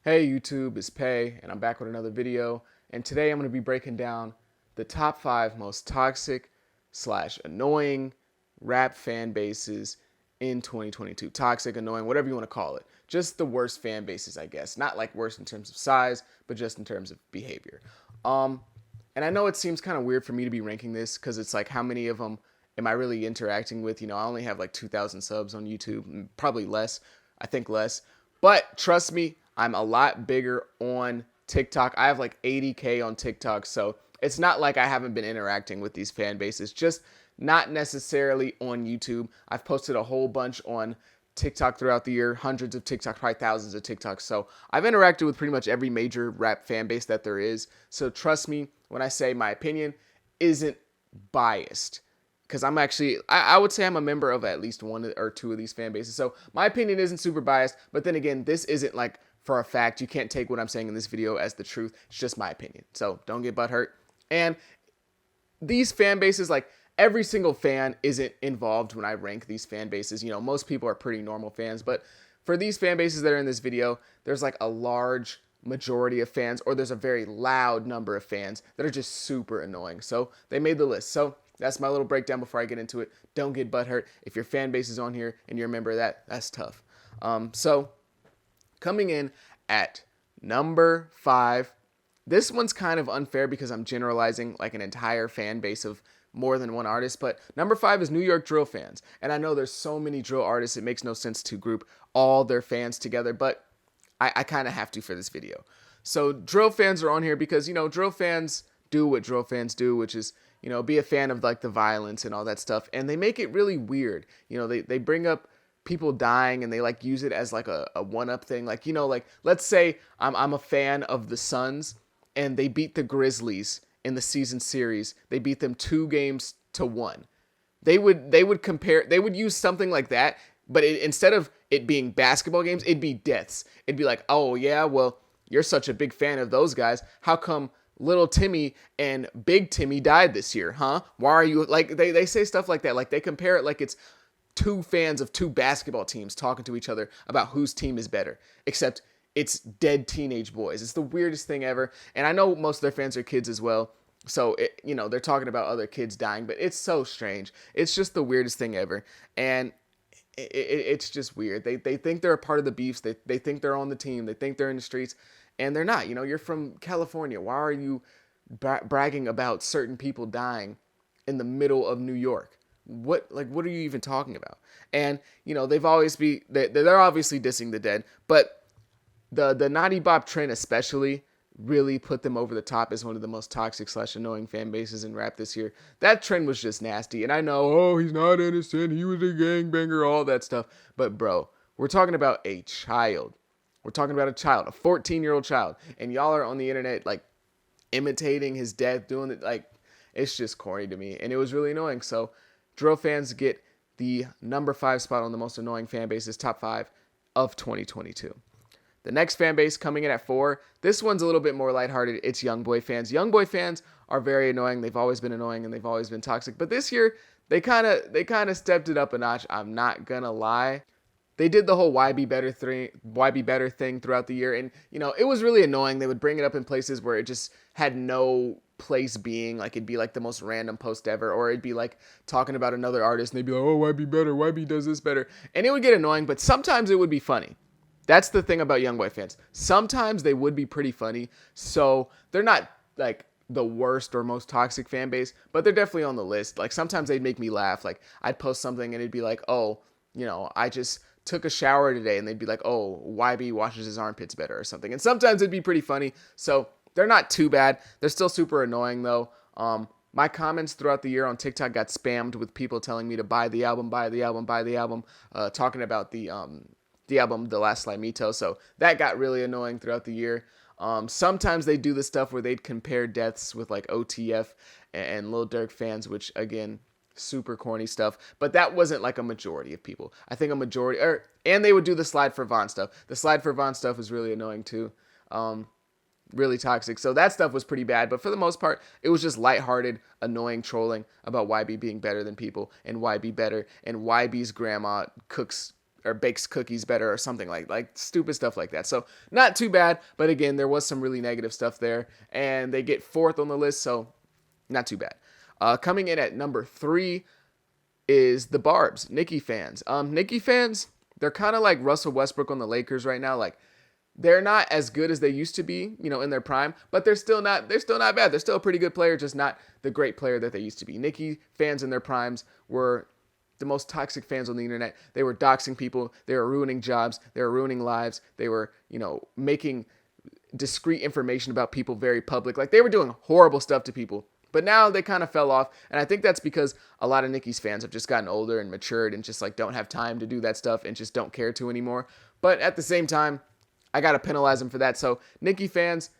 Hey YouTube, it's Pay, and I'm back with another video. And today I'm going to be breaking down the top 5 most toxic slash annoying rap fan bases in 2022. Toxic, annoying, whatever you want to call it. Just the worst fan bases, I guess. Not like worst in terms of size, but just in terms of behavior. And I know it seems kind of weird for me to be ranking this because it's like, how many of them am I really interacting with? I only have like 2,000 subs on YouTube, probably less. I think less. But trust me, I'm a lot bigger on TikTok. I have like 80K on TikTok, so it's not like I haven't been interacting with these fan bases, just not necessarily on YouTube. I've posted a whole bunch on TikTok throughout the year, hundreds of TikToks, probably thousands of TikToks. So I've interacted with pretty much every major rap fan base that there is. So trust me when I say my opinion isn't biased, because I'm actually, I would say I'm a member of at least one or two of these fan bases. So my opinion isn't super biased, but then again, this isn't like for a fact. You can't take what I'm saying in this video as the truth. It's just my opinion. So don't get butthurt. And these fan bases, like every single fan isn't involved when I rank these fan bases. Most people are pretty normal fans, but for these fan bases that are in this video, there's like a large majority of fans, or there's a very loud number of fans that are just super annoying. So they made the list. So that's my little breakdown before I get into it. Don't get butthurt. If your fan base is on here and you're a member of that, that's tough. So coming in at number 5, this one's kind of unfair because I'm generalizing like an entire fan base of more than one artist, but number 5 is New York drill fans. And I know there's so many drill artists, it makes no sense to group all their fans together, but I kind of have to for this video. So drill fans are on here because, drill fans do what drill fans do, which is, be a fan of like the violence and all that stuff. And they make it really weird. They bring up people dying and they like use it as like a one-up thing. Like, let's say I'm a fan of the Suns and they beat the Grizzlies in the season series. They beat them 2-1. They would use something like that, but instead of it being basketball games, it'd be deaths. It'd be like, oh yeah, well, you're such a big fan of those guys. How come Little Timmy and Big Timmy died this year, huh? Why are you, like, they say stuff like that. Like, they compare it like it's two fans of two basketball teams talking to each other about whose team is better, except it's dead teenage boys. It's the weirdest thing ever. And I know most of their fans are kids as well. So, they're talking about other kids dying, but it's so strange. It's just the weirdest thing ever. And it's just weird. They think they're a part of the beefs. They think they're on the team. They think they're in the streets. And they're not. You're from California. Why are you bragging about certain people dying in the middle of New York? What are you even talking about? And, they're obviously dissing the dead. But the Naughty Bop trend especially really put them over the top as one of the most toxic slash annoying fan bases in rap this year. That trend was just nasty. And I know, oh, he's not innocent. He was a gangbanger, all that stuff. But bro, we're talking about a child. We're talking about a child, a 14-year-old child. And y'all are on the internet, like, imitating his death, doing it. Like, it's just corny to me. And it was really annoying. So drill fans get the number 5 spot on the most annoying fan bases, top 5 of 2022. The next fan base coming in at 4, this one's a little bit more lighthearted. It's Young Boy fans. Young Boy fans are very annoying. They've always been annoying and they've always been toxic. But this year, they kind of stepped it up a notch. I'm not gonna lie. They did the whole why be better thing throughout the year, and it was really annoying. They would bring it up in places where it just had no place being. Like, it'd be like the most random post ever, or it'd be like talking about another artist and they'd be like, oh, YB better, YB does this better, and it would get annoying. But sometimes it would be funny. That's the thing about Young Boy fans. Sometimes they would be pretty funny. So they're not like the worst or most toxic fan base, but they're definitely on the list. Like, sometimes they'd make me laugh. Like, I'd post something and it'd be like, oh, I just took a shower today, and they'd be like, oh, YB washes his armpits better or something. And sometimes it'd be pretty funny. So they're not too bad. They're still super annoying though. My comments throughout the year on TikTok got spammed with people telling me to buy the album, talking about the album The Last Slimito. So that got really annoying throughout the year. Sometimes they do the stuff where they'd compare deaths with like OTF and Lil Durk fans, which again, super corny stuff. But that wasn't like a majority of people. I think a majority, and they would do the Slide for Von stuff. The Slide for Von stuff was really annoying too. Really toxic. So that stuff was pretty bad. But for the most part, it was just lighthearted, annoying trolling about YB being better than people and YB better, and YB's grandma cooks or bakes cookies better or something like stupid stuff like that. So not too bad, but again, there was some really negative stuff there, and they get 4th on the list, so not too bad. Coming in at number 3 is the Barbs, Nicki fans. Nicki fans, they're kind of like Russell Westbrook on the Lakers right now. Like, they're not as good as they used to be, in their prime, but they're still not bad. They're still a pretty good player, just not the great player that they used to be. Nicki fans in their primes were the most toxic fans on the internet. They were doxing people. They were ruining jobs. They were ruining lives. They were, making discreet information about people very public. Like, they were doing horrible stuff to people. But now they kind of fell off, and I think that's because a lot of Nicki's fans have just gotten older and matured and just don't have time to do that stuff and just don't care to anymore. But at the same time, I got to penalize them for that. So Nicki fans,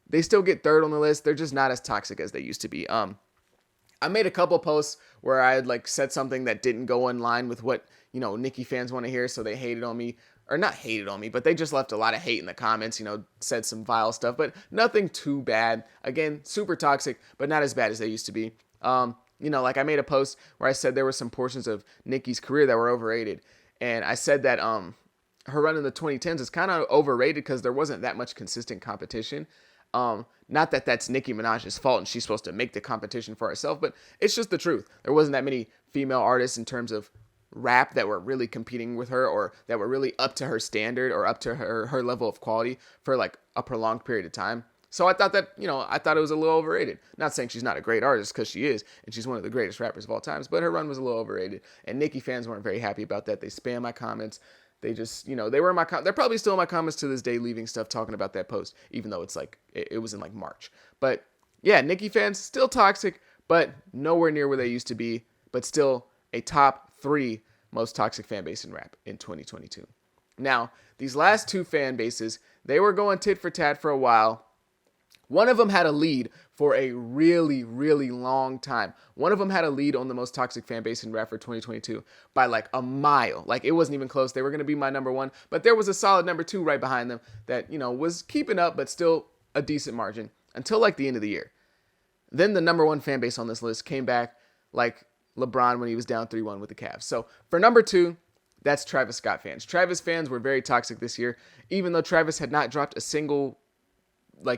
they still get 3rd on the list. They're just not as toxic as they used to be. I made a couple posts where I had said something that didn't go in line with what, Nicki fans want to hear. So they hated on me, or not hated on me, but they just left a lot of hate in the comments, said some vile stuff, but nothing too bad. Again, super toxic, but not as bad as they used to be. I made a post where I said there were some portions of Nicki's career that were overrated. And I said that, her run in the 2010s is kind of overrated because there wasn't that much consistent competition. Not that that's Nicki Minaj's fault and she's supposed to make the competition for herself, but it's just the truth. There wasn't that many female artists in terms of rap that were really competing with her or that were really up to her standard or up to her level of quality for a prolonged period of time. So I thought that, I thought it was a little overrated. Not saying she's not a great artist, because she is, and she's one of the greatest rappers of all times, but her run was a little overrated. And Nicki fans weren't very happy about that. They spam my comments. They just, they were in my they're probably still in my comments to this day, leaving stuff talking about that post, even though it's it was in March. But yeah, Nicki fans still toxic, but nowhere near where they used to be, but still a top 3 most toxic fan base in rap in 2022. Now, these last 2 fan bases, they were going tit for tat for a while. One of them had a lead for a really, really long time. One of them had a lead on the most toxic fan base in rap for 2022 by a mile. It wasn't even close. They were going to be my number 1, but there was a solid number 2 right behind them that, was keeping up, but still a decent margin until the end of the year. Then the number 1 fan base on this list came back like LeBron when he was down 3-1 with the Cavs. So for number 2, that's Travis Scott fans. Travis fans were very toxic this year, even though Travis had not dropped a single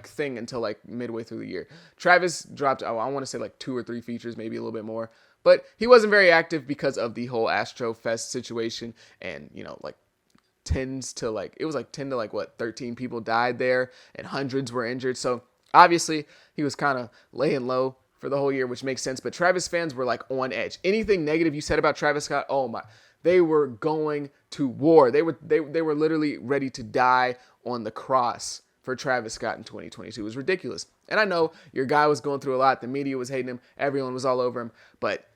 thing until midway through the year. Travis dropped, I want to say 2 or 3 features, maybe a little bit more, but he wasn't very active because of the whole Astro Fest situation. And, tens to it was 10 to 13 people died there and hundreds were injured. So obviously he was kind of laying low for the whole year, which makes sense. But Travis fans were on edge. Anything negative you said about Travis Scott, oh my, they were going to war. They were literally ready to die on the cross for Travis Scott in 2022. It was ridiculous. And I know your guy was going through a lot. The media was hating him. Everyone was all over him. But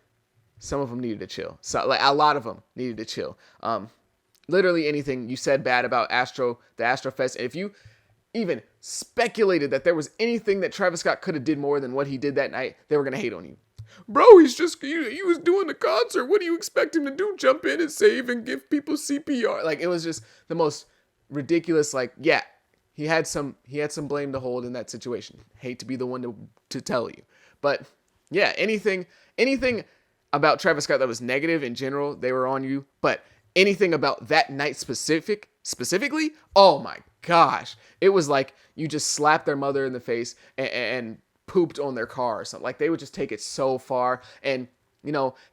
some of them needed to chill. So a lot of them needed to chill. Literally anything you said bad about the Astro Fest, and if you even speculated that there was anything that Travis Scott could have did more than what he did that night, they were going to hate on you. Bro, he was doing the concert. What do you expect him to do? Jump in and save and give people CPR? It was just the most ridiculous, yeah. He had some blame to hold in that situation. Hate to be the one to tell you. But yeah, anything about Travis Scott that was negative in general, they were on you. But anything about that night specifically, oh my gosh. It was you just slapped their mother in the face and pooped on their car or something. They would just take it so far. And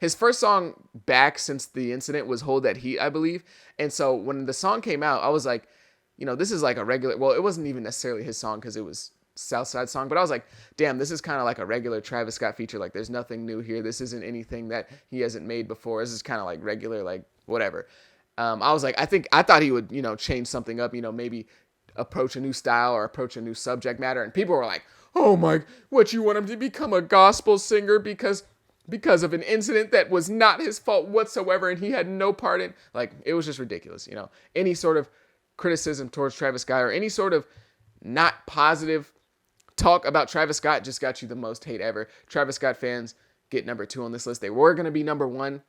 his first song back since the incident was Hold That Heat, I believe. And so when the song came out, I was this is a regular, well, it wasn't even necessarily his song because it was Southside song, but I was damn, this is kind of a regular Travis Scott feature. There's nothing new here. This isn't anything that he hasn't made before. This is kind of regular, whatever. I was I thought he would, change something up, maybe approach a new style or approach a new subject matter. And people were oh my, what, you want him to become a gospel singer because of an incident that was not his fault whatsoever and he had no part in? It was just ridiculous. Any sort of criticism towards Travis Scott or any sort of not positive talk about Travis Scott just got you the most hate ever. Travis Scott fans get number 2 on this list. They were going to be number 1,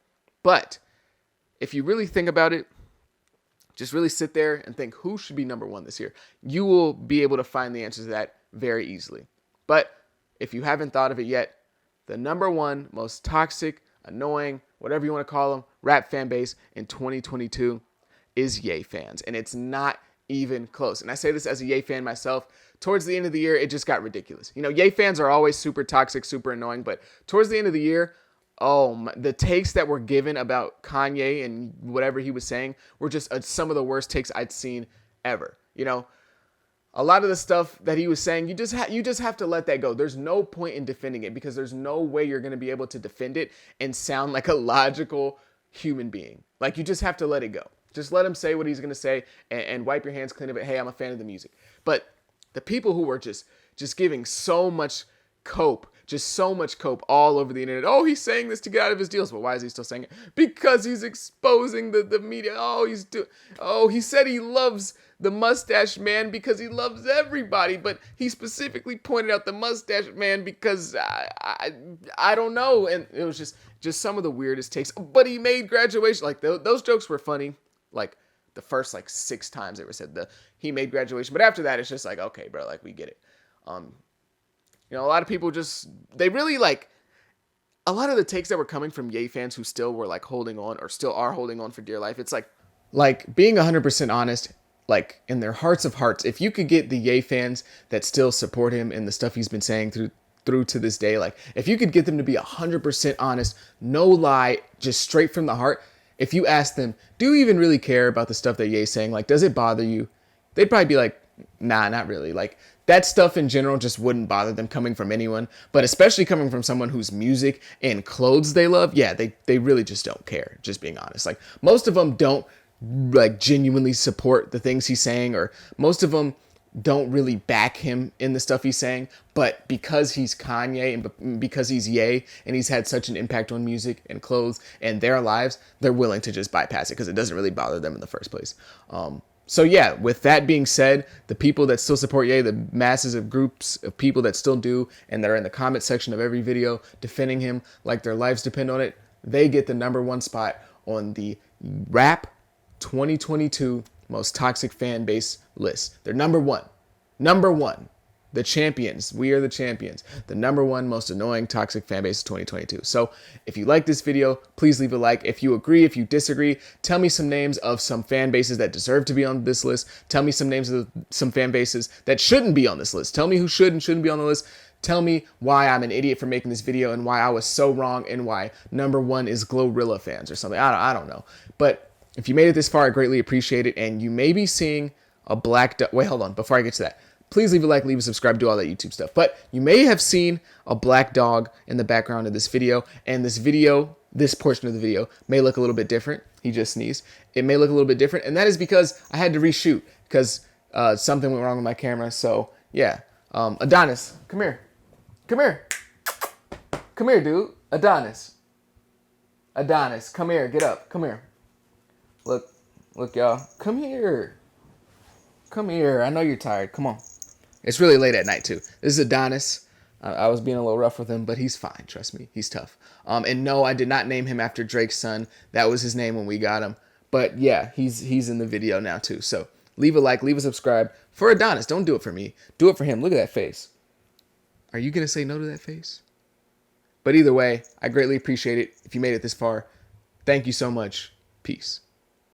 but if you really think about it, just really sit there and think who should be number 1 this year. You will be able to find the answers to that very easily. But if you haven't thought of it yet, the number 1 most toxic, annoying, whatever you want to call them, rap fan base in 2022 is Ye fans, and it's not even close. And I say this as a Ye fan myself. Towards the end of the year, it just got ridiculous. You know, Ye fans are always super toxic, super annoying, but towards the end of the year, the takes that were given about Kanye and whatever he was saying were just some of the worst takes I'd seen ever. You know, a lot of the stuff that he was saying, you just have to let that go. There's no point in defending it because there's no way you're going to be able to defend it and sound like a logical human being. Like, you just have to let it go. Just let him say what he's going to say and wipe your hands clean of it. Hey, I'm a fan of the music. But the people who were just giving so much cope all over the internet. Oh, he's saying this to get out of his deals. But why is he still saying it? Because he's exposing the media. He said he loves the mustache man because he loves everybody. But he specifically pointed out the mustache man because I don't know. And it was just some of the weirdest takes. But he made graduation. Like, those jokes were funny. Like, the first, 6 times they were said, he made graduation. But after that, it's just like, okay, bro, like, we get it. You know, a lot of people they really a lot of the takes that were coming from Ye fans who still were holding on or still are holding on for dear life. It's like being 100% honest, in their hearts of hearts, if you could get the Ye fans that still support him and the stuff he's been saying through to this day, if you could get them to be 100% honest, no lie, just straight from the heart. If you ask them, do you even really care about the stuff that Ye's saying? Does it bother you? They'd probably be like, nah, not really. That stuff in general just wouldn't bother them coming from anyone, but especially coming from someone whose music and clothes they love. Yeah, they really just don't care, just being honest. Most of them don't genuinely support the things he's saying, or most of them don't really back him in the stuff he's saying, but because he's Kanye and because he's Ye and he's had such an impact on music and clothes and their lives, they're willing to just bypass it because it doesn't really bother them in the first place. So yeah, with that being said, the people that still support Ye, the masses of groups of people that still do, and that are in the comment section of every video defending him like their lives depend on it, they get the #1 spot on the Rap 2022 most toxic fan base list. They're number one. The champions. We are the champions. The #1 most annoying toxic fan base of 2022. So if you like this video, please leave a like. If you agree, if you disagree, tell me some names of some fan bases that deserve to be on this list. Tell me some names of some fan bases that shouldn't be on this list. Tell me who should and shouldn't be on the list. Tell me why I'm an idiot for making this video and why I was so wrong and why #1 is Glorilla fans or something. I don't know. But if you made it this far, I greatly appreciate it. And you may be seeing a black dog. Wait, hold on. Before I get to that, please leave a like, leave a subscribe, do all that YouTube stuff. But you may have seen a black dog in the background of this video. And this portion of the video may look a little bit different. He just sneezed. It may look a little bit different. And that is because I had to reshoot because something went wrong with my camera. So yeah. Adonis, come here. Come here. Come here, dude. Adonis, come here. Get up. Come here. Look, y'all. Come here. I know you're tired. Come on. It's really late at night, too. This is Adonis. I was being a little rough with him, but he's fine. Trust me. He's tough. And no, I did not name him after Drake's son. That was his name when we got him. But yeah, he's in the video now, too. So leave a like, leave a subscribe for Adonis. Don't do it for me. Do it for him. Look at that face. Are you going to say no to that face? But either way, I greatly appreciate it. If you made it this far, thank you so much. Peace.